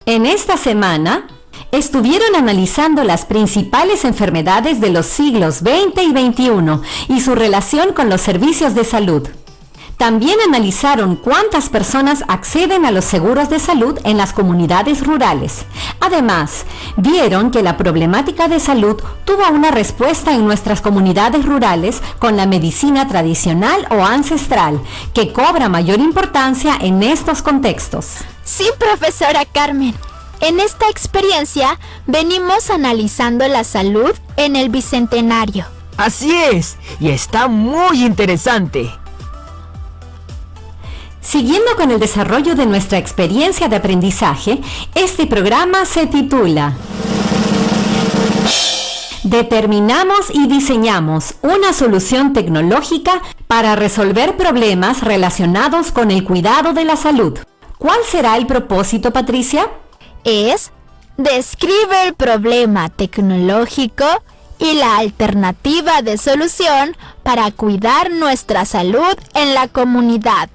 En esta semana, estuvieron analizando las principales enfermedades de los siglos XX y XXI y su relación con los servicios de salud. También analizaron cuántas personas acceden a los seguros de salud en las comunidades rurales. Además, vieron que la problemática de salud tuvo una respuesta en nuestras comunidades rurales con la medicina tradicional o ancestral, que cobra mayor importancia en estos contextos. Sí, profesora Carmen. En esta experiencia venimos analizando la salud en el Bicentenario. Así es, y está muy interesante. Siguiendo con el desarrollo de nuestra experiencia de aprendizaje, este programa se titula Determinamos y diseñamos una solución tecnológica para resolver problemas relacionados con el cuidado de la salud. ¿Cuál será el propósito, Patricia? Describe el problema tecnológico y la alternativa de solución para cuidar nuestra salud en la comunidad,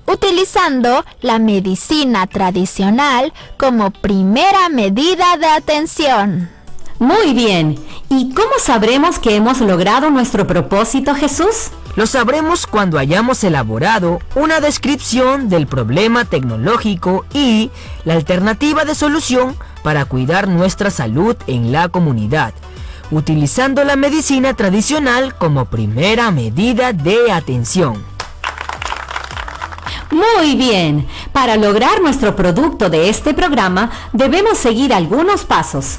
utilizando la medicina tradicional como primera medida de atención. Muy bien. ¿Y cómo sabremos que hemos logrado nuestro propósito, Jesús? Lo sabremos cuando hayamos elaborado una descripción del problema tecnológico y la alternativa de solución para cuidar nuestra salud en la comunidad, utilizando la medicina tradicional como primera medida de atención. Muy bien. Para lograr nuestro producto de este programa, debemos seguir algunos pasos.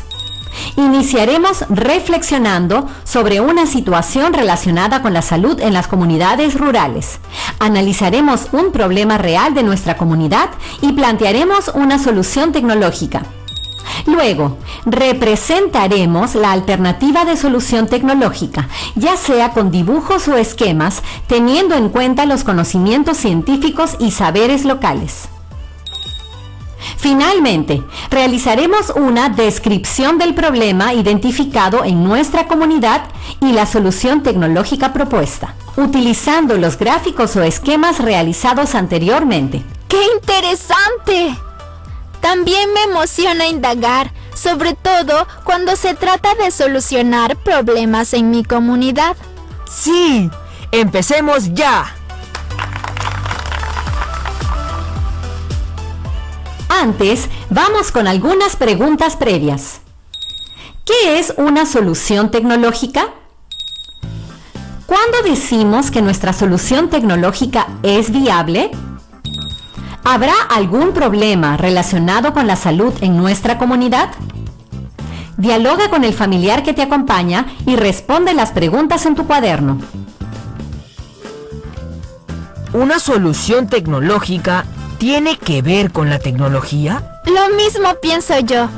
Iniciaremos reflexionando sobre una situación relacionada con la salud en las comunidades rurales. Analizaremos un problema real de nuestra comunidad y plantearemos una solución tecnológica. Luego, representaremos la alternativa de solución tecnológica, ya sea con dibujos o esquemas, teniendo en cuenta los conocimientos científicos y saberes locales. Finalmente, realizaremos una descripción del problema identificado en nuestra comunidad y la solución tecnológica propuesta, utilizando los gráficos o esquemas realizados anteriormente. ¡Qué interesante! También me emociona indagar, sobre todo cuando se trata de solucionar problemas en mi comunidad. ¡Sí! ¡Empecemos ya! Antes, vamos con algunas preguntas previas. ¿Qué es una solución tecnológica? ¿Cuándo decimos que nuestra solución tecnológica es viable? ¿Habrá algún problema relacionado con la salud en nuestra comunidad? Dialoga con el familiar que te acompaña y responde las preguntas en tu cuaderno. ¿Una solución tecnológica tiene que ver con la tecnología? Lo mismo pienso yo.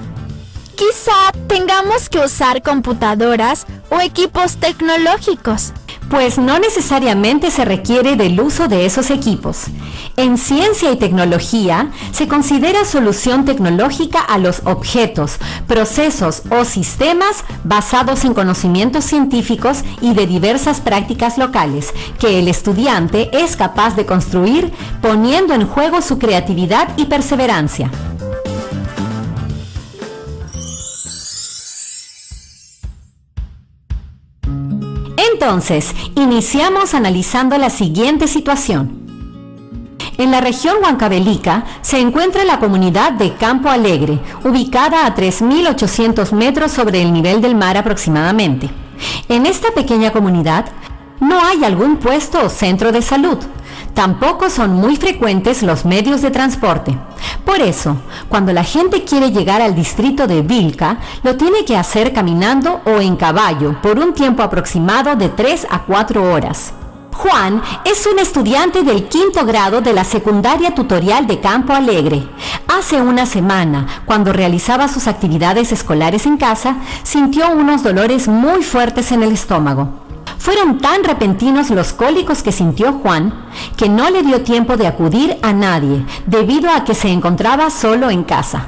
Quizá tengamos que usar computadoras o equipos tecnológicos. Pues no necesariamente se requiere del uso de esos equipos. En ciencia y tecnología se considera solución tecnológica a los objetos, procesos o sistemas basados en conocimientos científicos y de diversas prácticas locales que el estudiante es capaz de construir poniendo en juego su creatividad y perseverancia. Entonces, iniciamos analizando la siguiente situación. En la región Huancavelica se encuentra la comunidad de Campo Alegre, ubicada a 3.800 metros sobre el nivel del mar aproximadamente. En esta pequeña comunidad no hay algún puesto o centro de salud. Tampoco son muy frecuentes los medios de transporte. Por eso, cuando la gente quiere llegar al distrito de Vilca, lo tiene que hacer caminando o en caballo por un tiempo aproximado de 3 a 4 horas. Juan es un estudiante del 5º grado de la secundaria tutorial de Campo Alegre. Hace una semana, cuando realizaba sus actividades escolares en casa, sintió unos dolores muy fuertes en el estómago. Fueron tan repentinos los cólicos que sintió Juan que no le dio tiempo de acudir a nadie debido a que se encontraba solo en casa.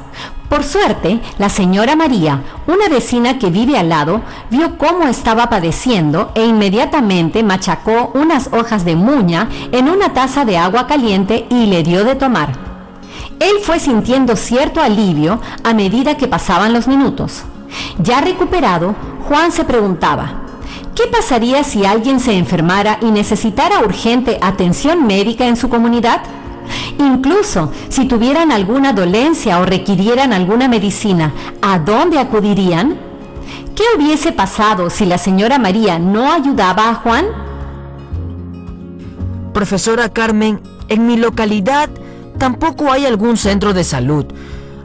Por suerte, la señora María, una vecina que vive al lado, vio cómo estaba padeciendo e inmediatamente machacó unas hojas de muña en una taza de agua caliente y le dio de tomar. Él fue sintiendo cierto alivio a medida que pasaban los minutos. Ya recuperado, Juan se preguntaba, ¿qué pasaría si alguien se enfermara y necesitara urgente atención médica en su comunidad? Incluso si tuvieran alguna dolencia o requirieran alguna medicina, ¿a dónde acudirían? ¿Qué hubiese pasado si la señora María no ayudaba a Juan? Profesora Carmen, en mi localidad tampoco hay algún centro de salud.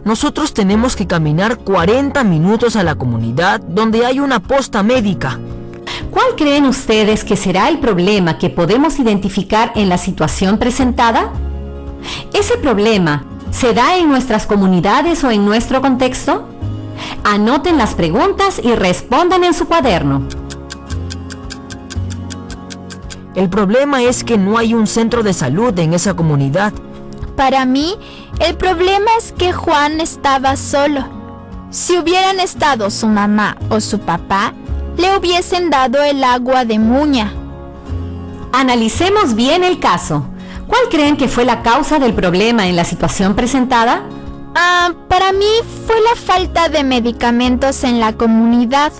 Nosotros tenemos que caminar 40 minutos a la comunidad donde hay una posta médica. ¿Cuál creen ustedes que será el problema que podemos identificar en la situación presentada? ¿Ese problema se da en nuestras comunidades o en nuestro contexto? Anoten las preguntas y respondan en su cuaderno. El problema es que no hay un centro de salud en esa comunidad. Para mí, el problema es que Juan estaba solo. Si hubieran estado su mamá o su papá, le hubiesen dado el agua de muña. Analicemos bien el caso. ¿Cuál creen que fue la causa del problema en la situación presentada? Para mí fue la falta de medicamentos en la comunidad.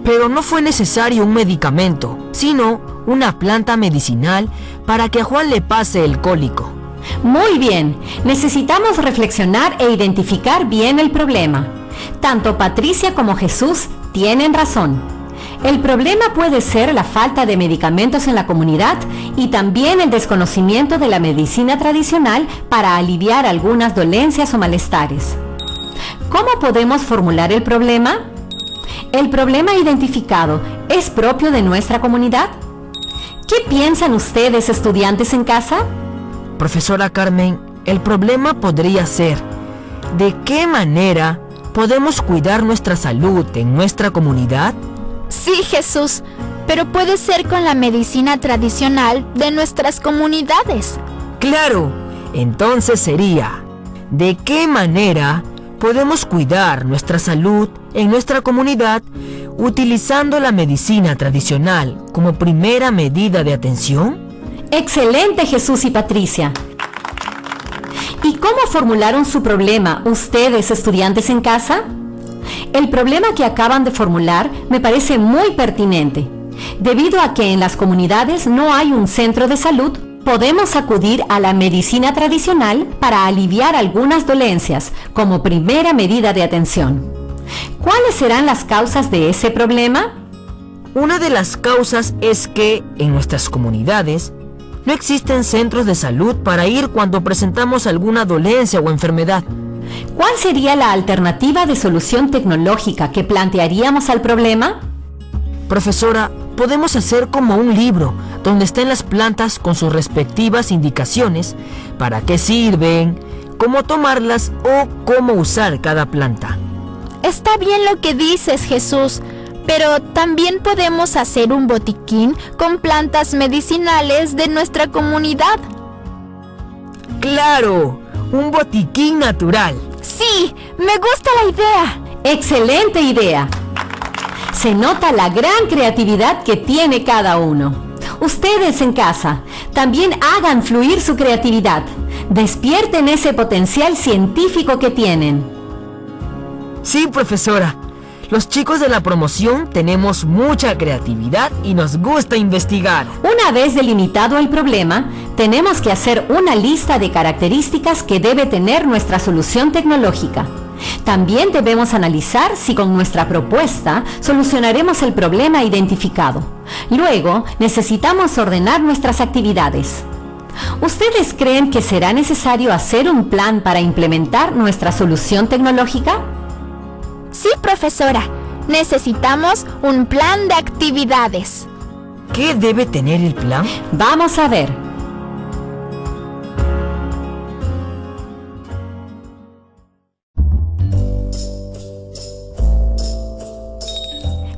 Pero no fue necesario un medicamento, sino una planta medicinal para que a Juan le pase el cólico. Muy bien, necesitamos reflexionar e identificar bien el problema. Tanto Patricia como Jesús tienen razón. El problema puede ser la falta de medicamentos en la comunidad y también el desconocimiento de la medicina tradicional para aliviar algunas dolencias o malestares. ¿Cómo podemos formular el problema? ¿El problema identificado es propio de nuestra comunidad? ¿Qué piensan ustedes, estudiantes en casa? Profesora Carmen, el problema podría ser: ¿de qué manera podemos cuidar nuestra salud en nuestra comunidad? Sí, Jesús, pero puede ser con la medicina tradicional de nuestras comunidades. ¡Claro! Entonces sería: ¿de qué manera podemos cuidar nuestra salud en nuestra comunidad utilizando la medicina tradicional como primera medida de atención? ¡Excelente, Jesús y Patricia! ¿Y cómo formularon su problema ustedes, estudiantes en casa? El problema que acaban de formular me parece muy pertinente. Debido a que en las comunidades no hay un centro de salud, podemos acudir a la medicina tradicional para aliviar algunas dolencias como primera medida de atención. ¿Cuáles serán las causas de ese problema? Una de las causas es que en nuestras comunidades no existen centros de salud para ir cuando presentamos alguna dolencia o enfermedad. ¿Cuál sería la alternativa de solución tecnológica que plantearíamos al problema? Profesora, podemos hacer como un libro donde estén las plantas con sus respectivas indicaciones, para qué sirven, cómo tomarlas o cómo usar cada planta. Está bien lo que dices, Jesús, pero también podemos hacer un botiquín con plantas medicinales de nuestra comunidad. ¡Claro! ¡Un botiquín natural! ¡Sí! ¡Me gusta la idea! ¡Excelente idea! Se nota la gran creatividad que tiene cada uno. Ustedes en casa, también hagan fluir su creatividad. Despierten ese potencial científico que tienen. Sí, profesora. Los chicos de la promoción tenemos mucha creatividad y nos gusta investigar. Una vez delimitado el problema, tenemos que hacer una lista de características que debe tener nuestra solución tecnológica. También debemos analizar si con nuestra propuesta solucionaremos el problema identificado. Luego, necesitamos ordenar nuestras actividades. ¿Ustedes creen que será necesario hacer un plan para implementar nuestra solución tecnológica? Sí, profesora. Necesitamos un plan de actividades. ¿Qué debe tener el plan? Vamos a ver.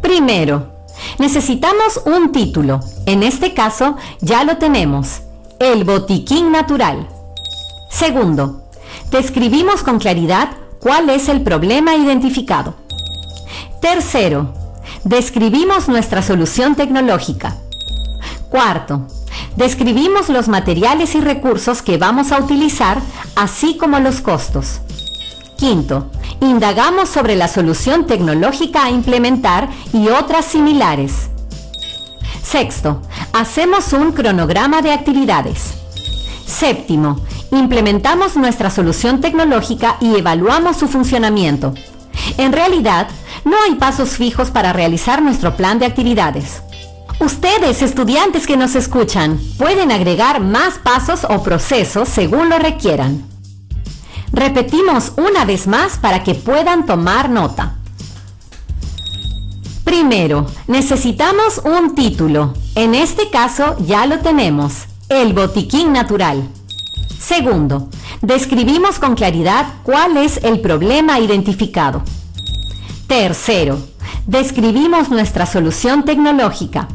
Primero, necesitamos un título. En este caso, ya lo tenemos: El botiquín natural. Segundo, describimos con claridad cuál es el problema identificado. Tercero, describimos nuestra solución tecnológica. Cuarto, Describimos los materiales y recursos que vamos a utilizar, así como los costos. Quinto, indagamos sobre la solución tecnológica a implementar y otras similares. Sexto, hacemos un cronograma de actividades. Séptimo, implementamos nuestra solución tecnológica y evaluamos su funcionamiento. En realidad, no hay pasos fijos para realizar nuestro plan de actividades. Ustedes, estudiantes que nos escuchan, pueden agregar más pasos o procesos según lo requieran. Repetimos una vez más para que puedan tomar nota. Primero, necesitamos un título. En este caso ya lo tenemos, el botiquín natural. Segundo, describimos con claridad cuál es el problema identificado. Tercero, describimos nuestra solución tecnológica.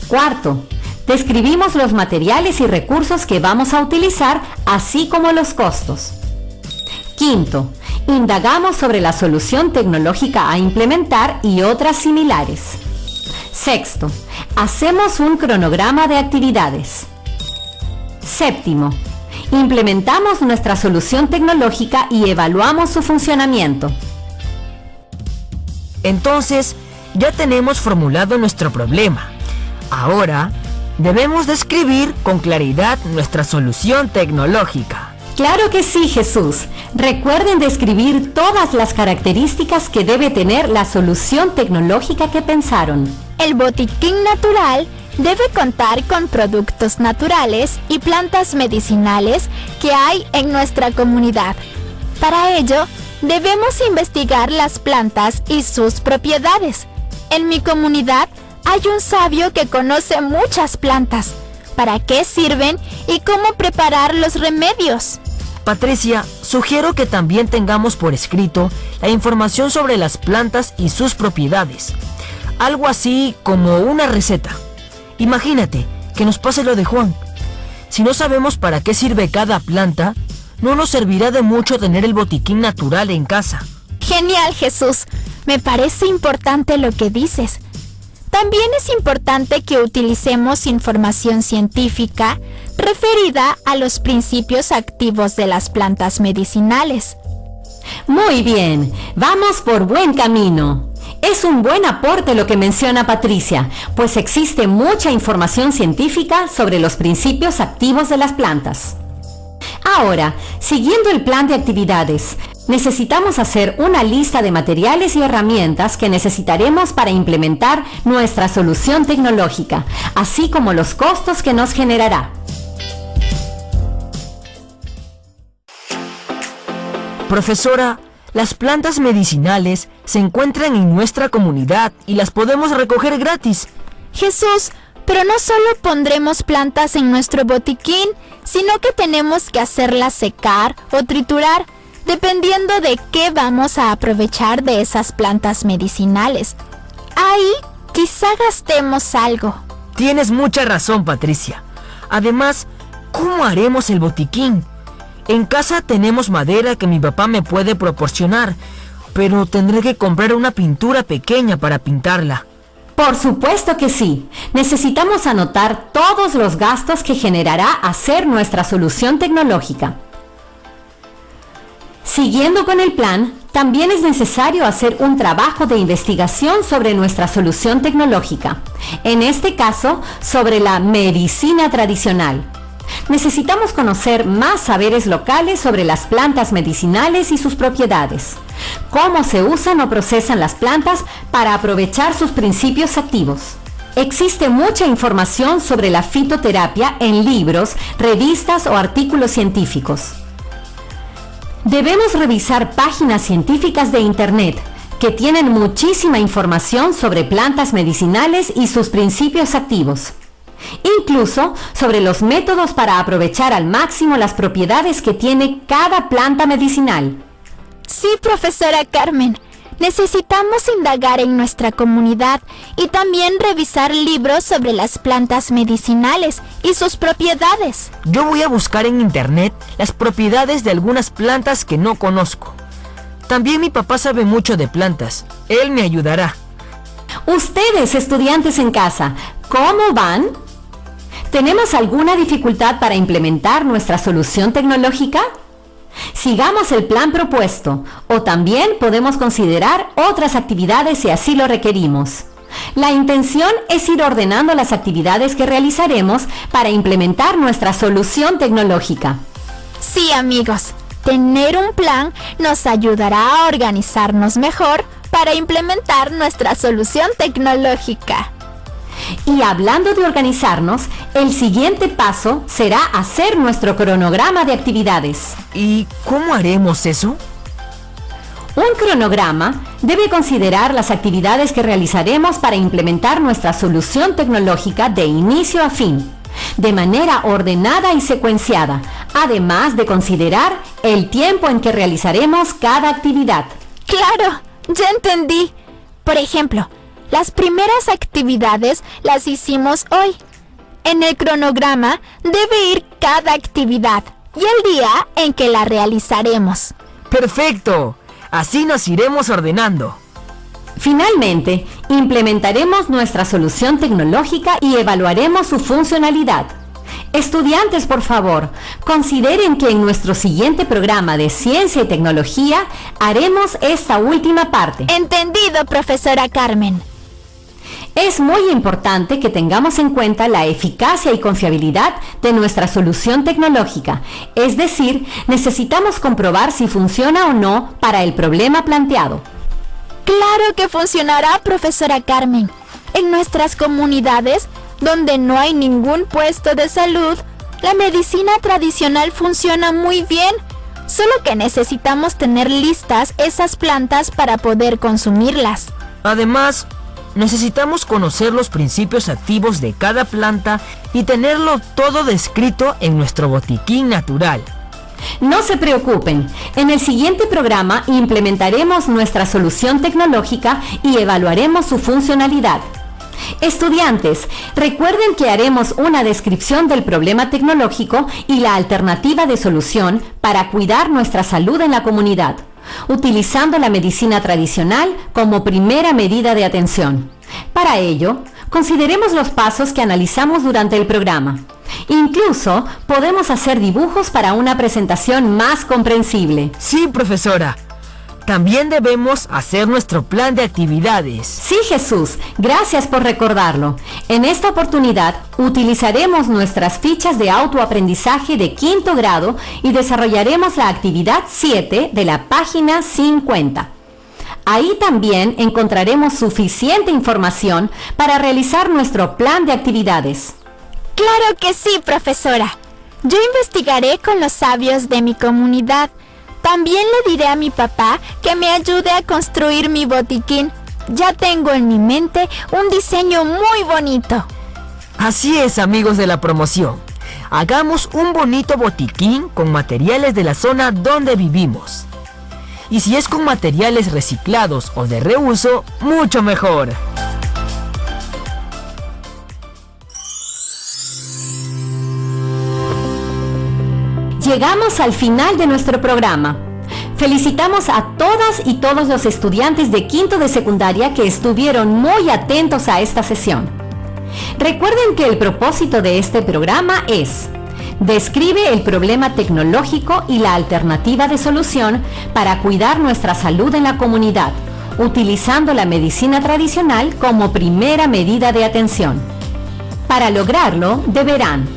Cuarto, describimos los materiales y recursos que vamos a utilizar, así como los costos. Quinto, indagamos sobre la solución tecnológica a implementar y otras similares. Sexto, hacemos un cronograma de actividades. Séptimo, implementamos nuestra solución tecnológica y evaluamos su funcionamiento. Entonces, ya tenemos formulado nuestro problema. Ahora, debemos describir con claridad nuestra solución tecnológica. Claro que sí, Jesús. Recuerden describir todas las características que debe tener la solución tecnológica que pensaron. El botiquín natural debe contar con productos naturales y plantas medicinales que hay en nuestra comunidad. Para ello, debemos investigar las plantas y sus propiedades. En mi comunidad hay un sabio que conoce muchas plantas, para qué sirven y cómo preparar los remedios. Patricia, sugiero que también tengamos por escrito la información sobre las plantas y sus propiedades. Algo así como una receta. Imagínate que nos pase lo de Juan. Si no sabemos para qué sirve cada planta, no nos servirá de mucho tener el botiquín natural en casa. Genial, Jesús. Me parece importante lo que dices. También es importante que utilicemos información científica referida a los principios activos de las plantas medicinales. Muy bien, vamos por buen camino. Es un buen aporte lo que menciona Patricia, pues existe mucha información científica sobre los principios activos de las plantas. Ahora, siguiendo el plan de actividades, necesitamos hacer una lista de materiales y herramientas que necesitaremos para implementar nuestra solución tecnológica, así como los costos que nos generará. Profesora, las plantas medicinales se encuentran en nuestra comunidad y las podemos recoger gratis. Jesús, pero no solo pondremos plantas en nuestro botiquín, sino que tenemos que hacerlas secar o triturar, dependiendo de qué vamos a aprovechar de esas plantas medicinales. Ahí quizá gastemos algo. Tienes mucha razón, Patricia. Además, ¿cómo haremos el botiquín? En casa tenemos madera que mi papá me puede proporcionar, pero tendré que comprar una pintura pequeña para pintarla. Por supuesto que sí. Necesitamos anotar todos los gastos que generará hacer nuestra solución tecnológica. Siguiendo con el plan, también es necesario hacer un trabajo de investigación sobre nuestra solución tecnológica. En este caso, sobre la medicina tradicional. Necesitamos conocer más saberes locales sobre las plantas medicinales y sus propiedades. Cómo se usan o procesan las plantas para aprovechar sus principios activos. Existe mucha información sobre la fitoterapia en libros, revistas o artículos científicos. Debemos revisar páginas científicas de Internet que tienen muchísima información sobre plantas medicinales y sus principios activos. Incluso sobre los métodos para aprovechar al máximo las propiedades que tiene cada planta medicinal. Sí, profesora Carmen. Necesitamos indagar en nuestra comunidad y también revisar libros sobre las plantas medicinales y sus propiedades. Yo voy a buscar en internet las propiedades de algunas plantas que no conozco. También mi papá sabe mucho de plantas. Él me ayudará. Ustedes, estudiantes en casa, ¿cómo van? ¿Tenemos alguna dificultad para implementar nuestra solución tecnológica? Sigamos el plan propuesto, o también podemos considerar otras actividades si así lo requerimos. La intención es ir ordenando las actividades que realizaremos para implementar nuestra solución tecnológica. Sí, amigos, tener un plan nos ayudará a organizarnos mejor para implementar nuestra solución tecnológica. Y hablando de organizarnos, el siguiente paso será hacer nuestro cronograma de actividades. ¿Y cómo haremos eso? Un cronograma debe considerar las actividades que realizaremos para implementar nuestra solución tecnológica de inicio a fin, de manera ordenada y secuenciada, además de considerar el tiempo en que realizaremos cada actividad. ¡Claro! Ya entendí. Por ejemplo, las primeras actividades las hicimos hoy. En el cronograma debe ir cada actividad y el día en que la realizaremos. ¡Perfecto! Así nos iremos ordenando. Finalmente, implementaremos nuestra solución tecnológica y evaluaremos su funcionalidad. Estudiantes, por favor, consideren que en nuestro siguiente programa de Ciencia y Tecnología haremos esta última parte. Entendido, profesora Carmen. Es muy importante que tengamos en cuenta la eficacia y confiabilidad de nuestra solución tecnológica, es decir, necesitamos comprobar si funciona o no para el problema planteado. Claro que funcionará, profesora Carmen. En nuestras comunidades, donde no hay ningún puesto de salud, la medicina tradicional funciona muy bien, solo que necesitamos tener listas esas plantas para poder consumirlas. Además, necesitamos conocer los principios activos de cada planta y tenerlo todo descrito en nuestro botiquín natural. No se preocupen, en el siguiente programa implementaremos nuestra solución tecnológica y evaluaremos su funcionalidad. Estudiantes, recuerden que haremos una descripción del problema tecnológico y la alternativa de solución para cuidar nuestra salud en la comunidad, utilizando la medicina tradicional como primera medida de atención. Para ello, consideremos los pasos que analizamos durante el programa. Incluso podemos hacer dibujos para una presentación más comprensible. Sí, profesora. También debemos hacer nuestro plan de actividades. Sí, Jesús, gracias por recordarlo. En esta oportunidad utilizaremos nuestras fichas de autoaprendizaje de 5º grado y desarrollaremos la actividad 7 de la página 50. Ahí también encontraremos suficiente información para realizar nuestro plan de actividades. Claro que sí, profesora. Yo investigaré con los sabios de mi comunidad. También le diré a mi papá que me ayude a construir mi botiquín. Ya tengo en mi mente un diseño muy bonito. Así es, amigos de la promoción. Hagamos un bonito botiquín con materiales de la zona donde vivimos. Y si es con materiales reciclados o de reuso, mucho mejor. Llegamos al final de nuestro programa. Felicitamos a todas y todos los estudiantes de 5º de secundaria que estuvieron muy atentos a esta sesión. Recuerden que el propósito de este programa es: describe el problema tecnológico y la alternativa de solución para cuidar nuestra salud en la comunidad, utilizando la medicina tradicional como primera medida de atención. Para lograrlo, deberán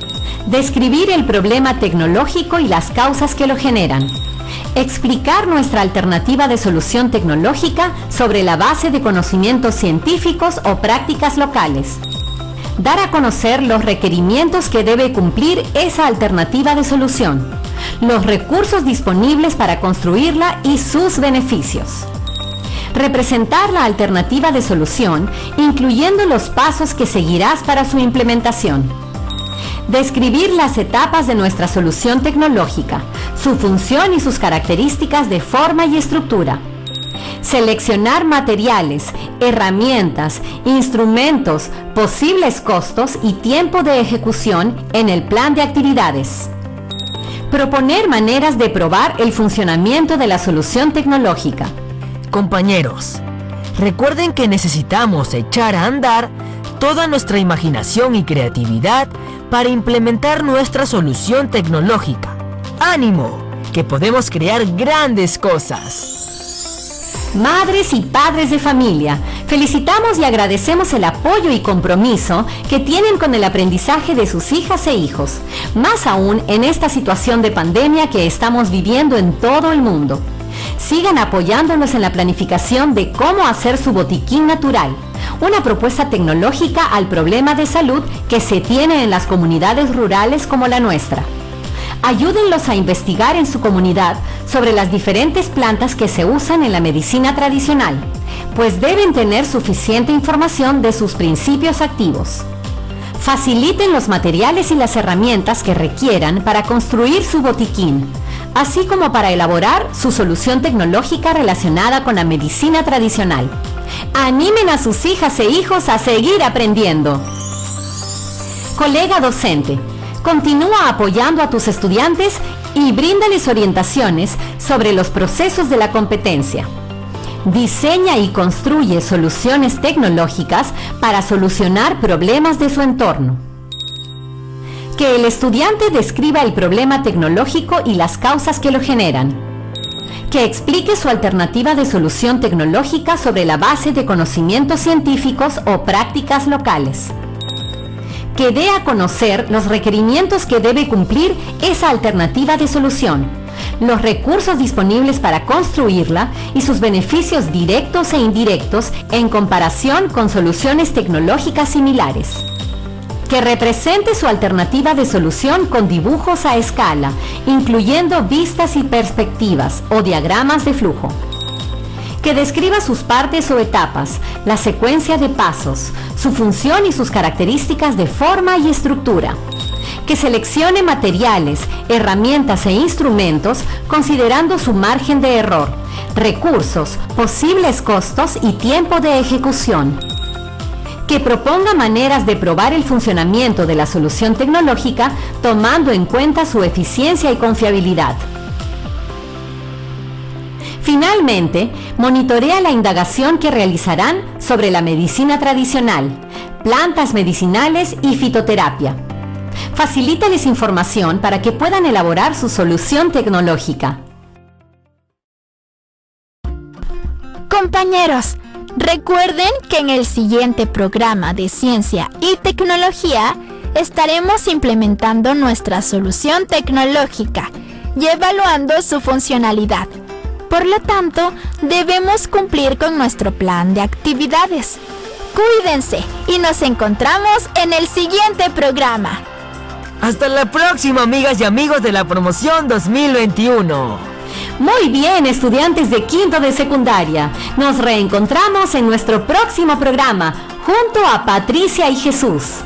describir el problema tecnológico y las causas que lo generan, explicar nuestra alternativa de solución tecnológica sobre la base de conocimientos científicos o prácticas locales, dar a conocer los requerimientos que debe cumplir esa alternativa de solución, los recursos disponibles para construirla y sus beneficios. Representar la alternativa de solución, incluyendo los pasos que seguirás para su implementación. Describir las etapas de nuestra solución tecnológica, su función y sus características de forma y estructura. Seleccionar materiales, herramientas, instrumentos, posibles costos y tiempo de ejecución en el plan de actividades. Proponer maneras de probar el funcionamiento de la solución tecnológica. Compañeros, recuerden que necesitamos echar a andar toda nuestra imaginación y creatividad para implementar nuestra solución tecnológica. ¡Ánimo! Que podemos crear grandes cosas. Madres y padres de familia, felicitamos y agradecemos el apoyo y compromiso que tienen con el aprendizaje de sus hijas e hijos, más aún en esta situación de pandemia que estamos viviendo en todo el mundo. Sigan apoyándonos en la planificación de cómo hacer su botiquín natural, una propuesta tecnológica al problema de salud que se tiene en las comunidades rurales como la nuestra. Ayúdenlos a investigar en su comunidad sobre las diferentes plantas que se usan en la medicina tradicional, pues deben tener suficiente información de sus principios activos. Faciliten los materiales y las herramientas que requieran para construir su botiquín, así como para elaborar su solución tecnológica relacionada con la medicina tradicional. Animen a sus hijas e hijos a seguir aprendiendo. Colega docente, continúa apoyando a tus estudiantes y bríndales orientaciones sobre los procesos de la competencia. Diseña y construye soluciones tecnológicas para solucionar problemas de su entorno. Que el estudiante describa el problema tecnológico y las causas que lo generan. Que explique su alternativa de solución tecnológica sobre la base de conocimientos científicos o prácticas locales. Que dé a conocer los requerimientos que debe cumplir esa alternativa de solución, los recursos disponibles para construirla y sus beneficios directos e indirectos en comparación con soluciones tecnológicas similares. Que represente su alternativa de solución con dibujos a escala, incluyendo vistas y perspectivas o diagramas de flujo. Que describa sus partes o etapas, la secuencia de pasos, su función y sus características de forma y estructura. Que seleccione materiales, herramientas e instrumentos considerando su margen de error, recursos, posibles costos y tiempo de ejecución. Que proponga maneras de probar el funcionamiento de la solución tecnológica tomando en cuenta su eficiencia y confiabilidad. Finalmente, monitorea la indagación que realizarán sobre la medicina tradicional, plantas medicinales y fitoterapia. Facilítales información para que puedan elaborar su solución tecnológica. Compañeros, recuerden que en el siguiente programa de Ciencia y Tecnología estaremos implementando nuestra solución tecnológica y evaluando su funcionalidad. Por lo tanto, debemos cumplir con nuestro plan de actividades. Cuídense y nos encontramos en el siguiente programa. Hasta la próxima, amigas y amigos de la promoción 2021. Muy bien, estudiantes de quinto de secundaria. Nos reencontramos en nuestro próximo programa junto a Patricia y Jesús.